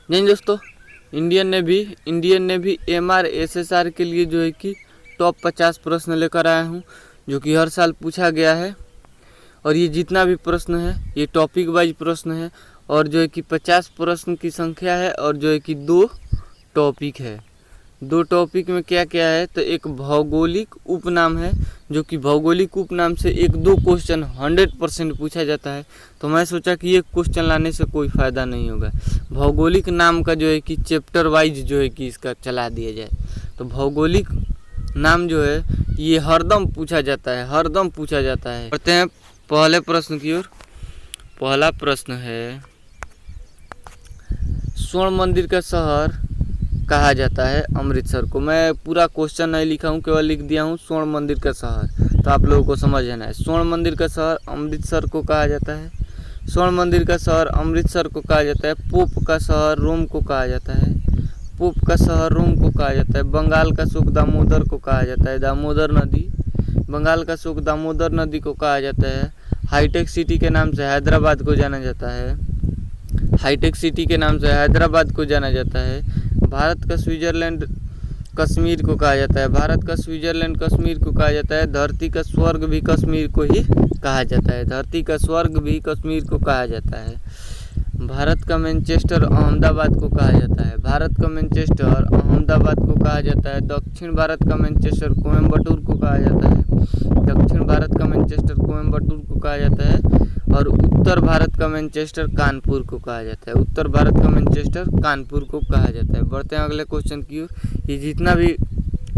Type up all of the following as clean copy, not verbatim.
नहीं दोस्तों, Indian navy MRSSR के लिए जो है कि टॉप 50 प्रश्न लेकर आया हूँ, जो कि हर साल पूछा गया है। और ये जितना भी प्रश्न है ये टॉपिक वाइज प्रश्न है, और जो है कि 50 प्रश्न की संख्या है, और जो है कि 2 टॉपिक है। 2 टॉपिक में क्या क्या है, तो एक भौगोलिक उपनाम है, जो कि भौगोलिक उपनाम से 1-2 क्वेश्चन 100% पूछा जाता है। तो मैं सोचा कि ये क्वेश्चन लाने से कोई फ़ायदा नहीं होगा, भौगोलिक नाम का जो है कि चैप्टर वाइज जो है कि इसका चला दिया जाए। तो भौगोलिक नाम जो है ये हरदम पूछा जाता है, हरदम पूछा जाता है। बढ़ते हैं पहले प्रश्न की ओर। पहला प्रश्न है, स्वर्ण मंदिर का शहर कहा जाता है अमृतसर को। मैं पूरा क्वेश्चन नहीं लिखा हूँ, केवल लिख दिया हूँ स्वर्ण मंदिर का शहर, तो आप लोगों को समझना है। स्वर्ण मंदिर का शहर अमृतसर को कहा जाता है। स्वर्ण मंदिर का शहर अमृतसर को कहा जाता है। पोप का शहर रोम को कहा जाता है। पोप का शहर रोम को कहा जाता है। बंगाल का सुख दामोदर को कहा जाता है। दामोदर नदी, बंगाल का सुख दामोदर नदी को कहा जाता है। हाईटेक सिटी के नाम से हैदराबाद को जाना जाता है। हाईटेक सिटी के नाम से हैदराबाद को जाना जाता है। भारत का स्विट्जरलैंड कश्मीर को कहा जाता है। भारत का स्विट्जरलैंड कश्मीर को कहा जाता है। धरती का स्वर्ग भी कश्मीर को ही कहा जाता है। धरती का स्वर्ग भी कश्मीर को कहा जाता है। भारत का मैनचेस्टर अहमदाबाद को कहा जाता है। भारत का मैनचेस्टर अहमदाबाद को कहा जाता है। दक्षिण भारत का मैनचेस्टर कोयम्बटूर को कहा जाता है। दक्षिण भारत का मैनचेस्टर कोयम्बटूर को कहा जाता है। और उत्तर भारत का मैनचेस्टर कानपुर को कहा जाता है। उत्तर भारत का मैनचेस्टर कानपुर को कहा जाता है। बढ़ते हैं अगले क्वेश्चन की ओर। ये जितना भी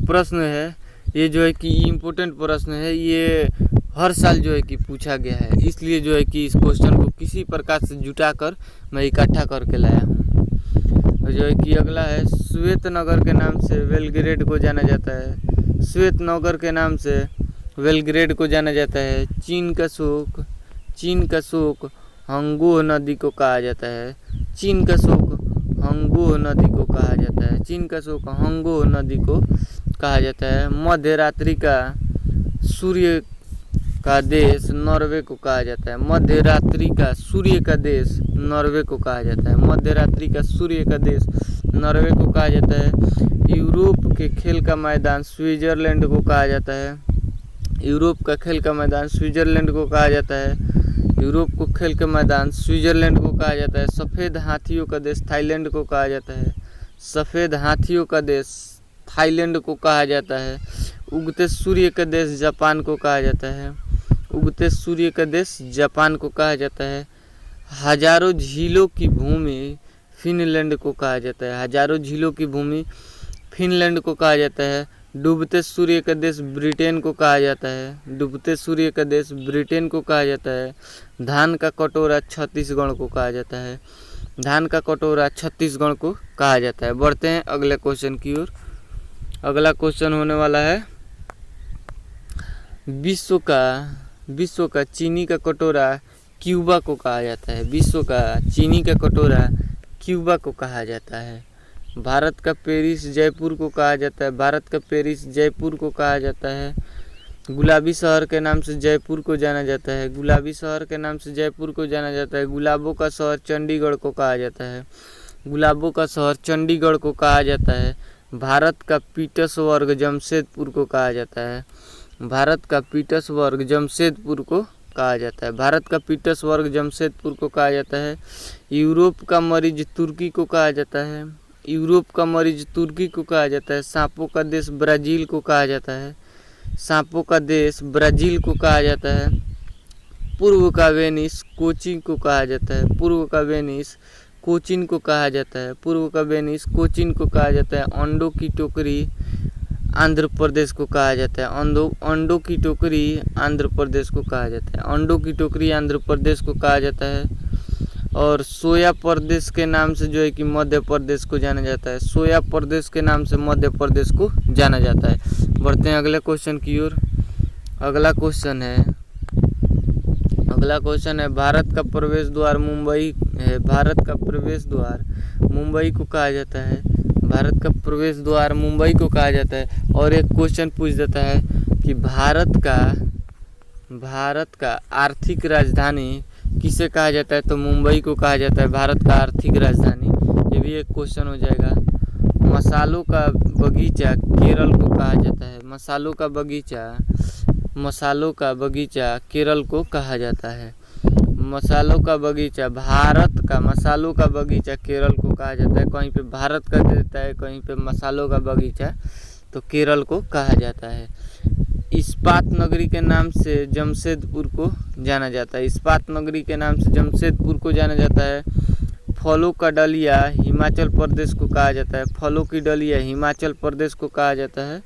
प्रश्न है ये जो है कि इम्पोर्टेंट प्रश्न है, ये हर साल जो है कि पूछा गया है, इसलिए जो है कि इस क्वेश्चन को किसी प्रकार से जुटाकर मैं इकट्ठा करके लाया हूँ। और जो है कि अगला है, श्वेत नगर के नाम से बेलग्रेड को जाना जाता है। श्वेत नगर के नाम से बेलग्रेड को जाना जाता है। चीन का शोक हंगो नदी को कहा जाता है। चीन का शोक हंगो नदी को कहा जाता है। चीन का शोक हंगो नदी को कहा जाता है। मध्य रात्रि का सूर्य का देश नॉर्वे को कहा जाता है। मध्य रात्रि का सूर्य का देश नॉर्वे को कहा जाता है। मध्य रात्रि का सूर्य का देश नॉर्वे को कहा जाता है। यूरोप के खेल का मैदान स्विट्जरलैंड को कहा जाता है। यूरोप का खेल का मैदान स्विट्जरलैंड को कहा जाता है। यूरोप को खेल का मैदान स्विट्जरलैंड को कहा जाता है। सफ़ेद हाथियों का देश थाईलैंड को कहा जाता है। सफ़ेद हाथियों का देश थाईलैंड को कहा जाता है। उगते सूर्य का देश जापान को कहा जाता है। उगते सूर्य का देश जापान को कहा जाता है। हजारों झीलों की भूमि फिनलैंड को कहा जाता है। हजारों झीलों की भूमि फिनलैंड को कहा जाता है। डूबते सूर्य का देश ब्रिटेन को कहा जाता है। डूबते सूर्य का देश ब्रिटेन को कहा जाता है। धान का कटोरा छत्तीसगढ़ को कहा जाता है। धान का कटोरा छत्तीसगढ़ को कहा जाता है। बढ़ते हैं अगले क्वेश्चन की ओर। अगला क्वेश्चन होने वाला है, विश्व का चीनी का कटोरा क्यूबा को कहा जाता है। विश्व का चीनी का कटोरा क्यूबा को कहा जाता है। भारत का पेरिस जयपुर को कहा जाता है। भारत का पेरिस जयपुर को कहा जाता है। गुलाबी शहर के नाम से जयपुर को जाना जाता है। गुलाबी शहर के नाम से जयपुर को जाना जाता है। गुलाबों का शहर चंडीगढ़ को कहा जाता है। गुलाबों का शहर चंडीगढ़ को कहा जाता है। भारत का पीटर्सबर्ग जमशेदपुर को कहा जाता है। भारत का पीटर्सबर्ग जमशेदपुर को कहा जाता है। भारत का पीटर्सबर्ग जमशेदपुर को कहा जाता है। यूरोप का मरीज तुर्की को कहा जाता है। यूरोप का मरीज तुर्की को कहा जाता है। सांपों का देश ब्राज़ील को कहा जाता है। सांपों का देश ब्राज़ील को कहा जाता है। पूर्व का वेनिस कोचीन को कहा जाता है। पूर्व का वेनिस कोचीन को कहा जाता है। पूर्व का वेनिस कोचीन को कहा जाता है। अंडों की टोकरी आंध्र प्रदेश को कहा जाता है। अंडों की टोकरी आंध्र प्रदेश को कहा जाता है। अंडों की टोकरी आंध्र प्रदेश को कहा जाता है। और सोया प्रदेश के नाम से जो है कि मध्य प्रदेश को जाना जाता है। सोया प्रदेश के नाम से मध्य प्रदेश को जाना जाता है। बढ़ते हैं अगले क्वेश्चन की ओर। अगला क्वेश्चन है, भारत का प्रवेश द्वार मुंबई है। भारत का प्रवेश द्वार मुंबई को कहा जाता है। भारत का प्रवेश द्वार मुंबई को कहा जाता है। और एक क्वेश्चन पूछ देता है कि भारत का आर्थिक राजधानी किसे कहा जाता है, तो मुंबई को कहा जाता है भारत का आर्थिक राजधानी। ये भी एक क्वेश्चन हो जाएगा। मसालों का बगीचा केरल को कहा जाता है। मसालों का बगीचा केरल को कहा जाता है। मसालों का बगीचा, भारत का मसालों का बगीचा केरल को कहा जाता है। कहीं पे भारत का देता है, कहीं पे मसालों का बगीचा, तो केरल को कहा जाता है। इस्पात नगरी के नाम से जमशेदपुर को जाना जाता है। इस्पात नगरी के नाम से जमशेदपुर को जाना जाता है। फलों का डलिया हिमाचल प्रदेश को कहा जाता है। फलों की डलिया हिमाचल प्रदेश को कहा जाता है।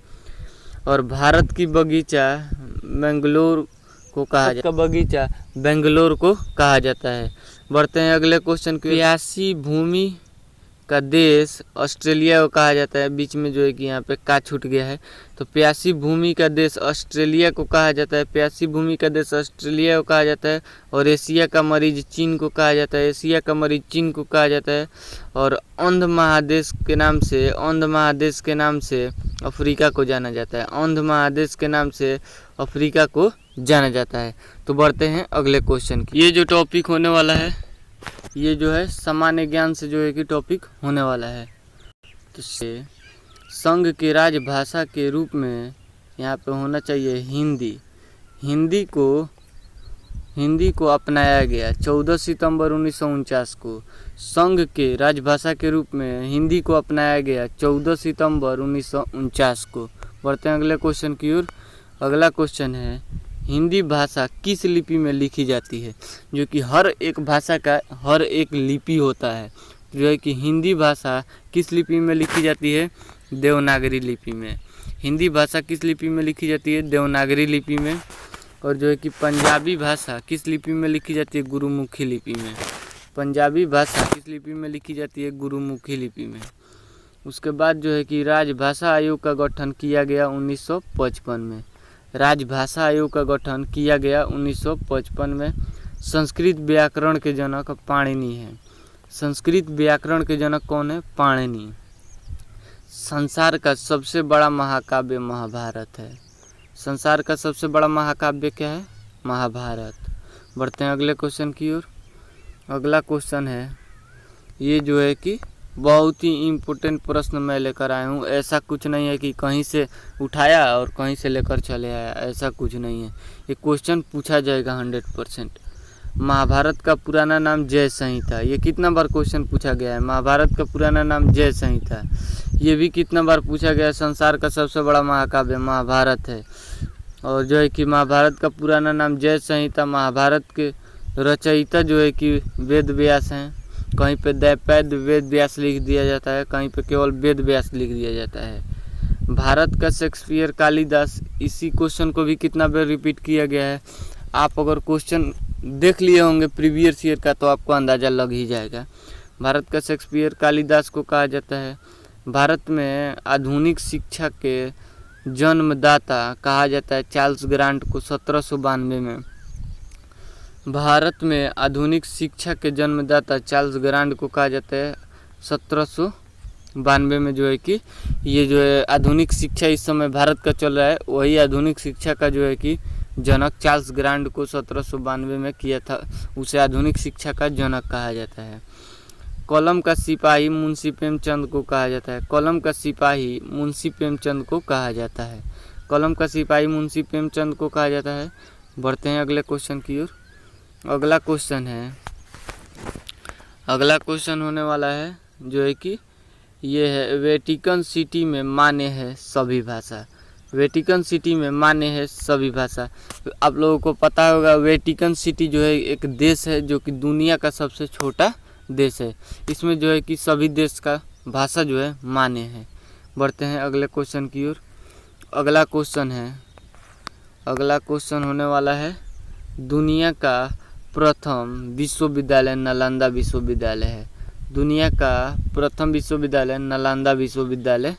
और भारत की बगीचा बेंगलोर को कहा जाता है। बगीचा बेंगलोर को कहा जाता है। बढ़ते हैं अगले क्वेश्चन के। प्यासी भूमि का देश ऑस्ट्रेलिया को कहा जाता है। बीच में जो है कि यहाँ पे का छूट गया है, तो प्यासी भूमि का देश ऑस्ट्रेलिया को कहा जाता है। प्यासी भूमि का देश ऑस्ट्रेलिया को कहा जाता है। और एशिया का मरीज चीन को कहा जाता है। एशिया का मरीज चीन को कहा जाता है। और अंध महादेश के नाम से अफ्रीका को जाना जाता है। अंध महादेश के नाम से अफ्रीका को जाना जाता है। तो बढ़ते हैं अगले क्वेश्चन की। ये जो टॉपिक होने वाला है, ये जो है सामान्य ज्ञान से जो है कि टॉपिक होने वाला है। तो संघ की राजभाषा के रूप में यहाँ पे होना चाहिए हिंदी। हिंदी को अपनाया गया 14 सितंबर 1949 को। संघ के राजभाषा के रूप में हिंदी को अपनाया गया 14 सितंबर 1949 को। बढ़ते हैं अगले क्वेश्चन की ओर। अगला क्वेश्चन है, हिंदी भाषा किस लिपि में लिखी जाती है? जो कि हर एक भाषा का हर एक लिपि होता है। जो है कि हिंदी भाषा किस लिपि में लिखी जाती है? देवनागरी लिपि में। हिंदी भाषा किस लिपि में लिखी जाती है? देवनागरी लिपि में। और जो है कि पंजाबी भाषा किस लिपि में लिखी जाती है? गुरुमुखी लिपि में। पंजाबी भाषा किस लिपि में लिखी जाती है? गुरुमुखी लिपि में। उसके बाद जो है कि राजभाषा आयोग का गठन किया गया 1955 में। राजभाषा आयोग का गठन किया गया 1955 में। संस्कृत व्याकरण के जनक पाणिनि हैं। संस्कृत व्याकरण के जनक कौन है? पाणिनि। संसार का सबसे बड़ा महाकाव्य महाभारत है। संसार का सबसे बड़ा महाकाव्य क्या है? महाभारत। बढ़ते हैं अगले क्वेश्चन की ओर। अगला क्वेश्चन है, ये जो है कि बहुत ही इम्पोर्टेंट प्रश्न मैं लेकर आया हूँ। ऐसा कुछ नहीं है कि कहीं से उठाया और कहीं से लेकर चले आया, ऐसा कुछ नहीं है। ये क्वेश्चन पूछा जाएगा 100%। महाभारत का पुराना नाम जय संहिता। ये कितना बार क्वेश्चन पूछा गया है? महाभारत का पुराना नाम जय संहिता। ये भी कितना बार पूछा गया है? संसार का सबसे बड़ा महाकाव्य महाभारत है। और जो है कि महाभारत का पुराना नाम जय संहिता। महाभारत के रचयिता जो है कि वेद व्यास हैं। कहीं पे दैपैद वेद व्यास लिख दिया जाता है, कहीं पे केवल वेद व्यास लिख दिया जाता है। भारत का शेक्सपियर कालिदास। इसी क्वेश्चन को भी कितना बार रिपीट किया गया है? आप अगर क्वेश्चन देख लिए होंगे प्रीवियस ईयर का तो आपको अंदाज़ा लग ही जाएगा। भारत का शेक्सपियर कालिदास को कहा जाता है। भारत में आधुनिक शिक्षा के जन्मदाता कहा जाता है चार्ल्स ग्रांट को 1792 में। भारत में आधुनिक शिक्षा के जन्मदाता चार्ल्स ग्रांट को कहा जाता है 1792 में। जो है कि ये जो है आधुनिक शिक्षा इस समय भारत का चल रहा है, वही आधुनिक शिक्षा का जो है कि जनक चार्ल्स ग्रांट को 1792 में किया था। उसे आधुनिक शिक्षा का जनक कहा जाता है। कलम का सिपाही मुंशी प्रेमचंद को कहा जाता है। कलम का सिपाही मुंशी प्रेमचंद को कहा जाता है। कलम का सिपाही मुंशी प्रेमचंद को कहा जाता है। बढ़ते हैं अगले क्वेश्चन की ओर। अगला क्वेश्चन होने वाला है जो है कि ये है, वेटिकन सिटी में मान्य है सभी भाषा। वेटिकन सिटी में मान्य है सभी भाषा। आप लोगों को पता होगा वेटिकन सिटी जो है एक देश है जो कि दुनिया का सबसे छोटा देश है। इसमें जो है कि सभी देश का भाषा जो है मान्य है। बढ़ते हैं अगले क्वेश्चन की ओर। अगला क्वेश्चन होने वाला है, दुनिया का प्रथम विश्वविद्यालय नालंदा विश्वविद्यालय है। दुनिया का प्रथम विश्वविद्यालय नालंदा विश्वविद्यालय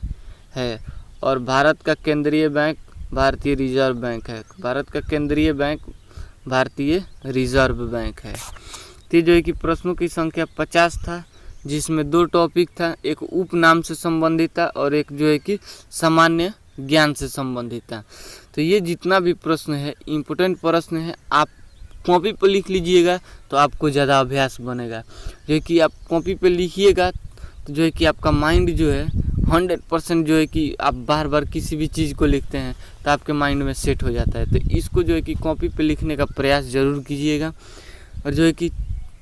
है। और भारत का केंद्रीय बैंक भारतीय रिजर्व बैंक है। भारत का केंद्रीय बैंक भारतीय रिजर्व बैंक है। तो जो है कि प्रश्नों की संख्या 50 था, जिसमें 2 टॉपिक था, एक उपनाम से संबंधित था और एक जो है कि सामान्य ज्ञान से संबंधित था। तो ये जितना भी प्रश्न है इम्पोर्टेंट प्रश्न है, आप कॉपी पर लिख लीजिएगा तो आपको ज़्यादा अभ्यास बनेगा। जो कि आप कॉपी पर लिखिएगा तो जो है कि आपका माइंड जो है 100% जो है कि आप बार बार किसी भी चीज़ को लिखते हैं तो आपके माइंड में सेट हो जाता है। तो इसको जो है कि कॉपी पे लिखने का प्रयास ज़रूर कीजिएगा। और जो है कि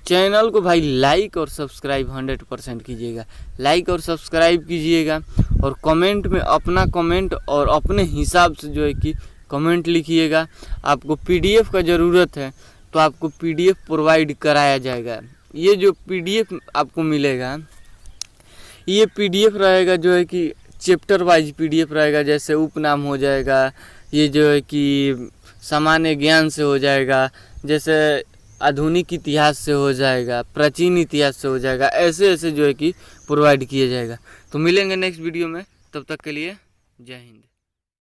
चैनल को भाई लाइक और सब्सक्राइब 100% कीजिएगा। लाइक और सब्सक्राइब कीजिएगा और कमेंट में अपना कमेंट और अपने हिसाब से जो है कि कमेंट लिखिएगा। आपको पीडीएफ का ज़रूरत है तो आपको पीडीएफ प्रोवाइड कराया जाएगा। ये जो पीडीएफ आपको मिलेगा, ये पीडीएफ रहेगा जो है कि चैप्टर वाइज पीडीएफ रहेगा। जैसे उपनाम हो जाएगा, ये जो है कि सामान्य ज्ञान से हो जाएगा, जैसे आधुनिक इतिहास से हो जाएगा, प्राचीन इतिहास से हो जाएगा, ऐसे ऐसे जो है कि प्रोवाइड किया जाएगा। तो मिलेंगे नेक्स्ट वीडियो में, तब तक के लिए जय हिंद।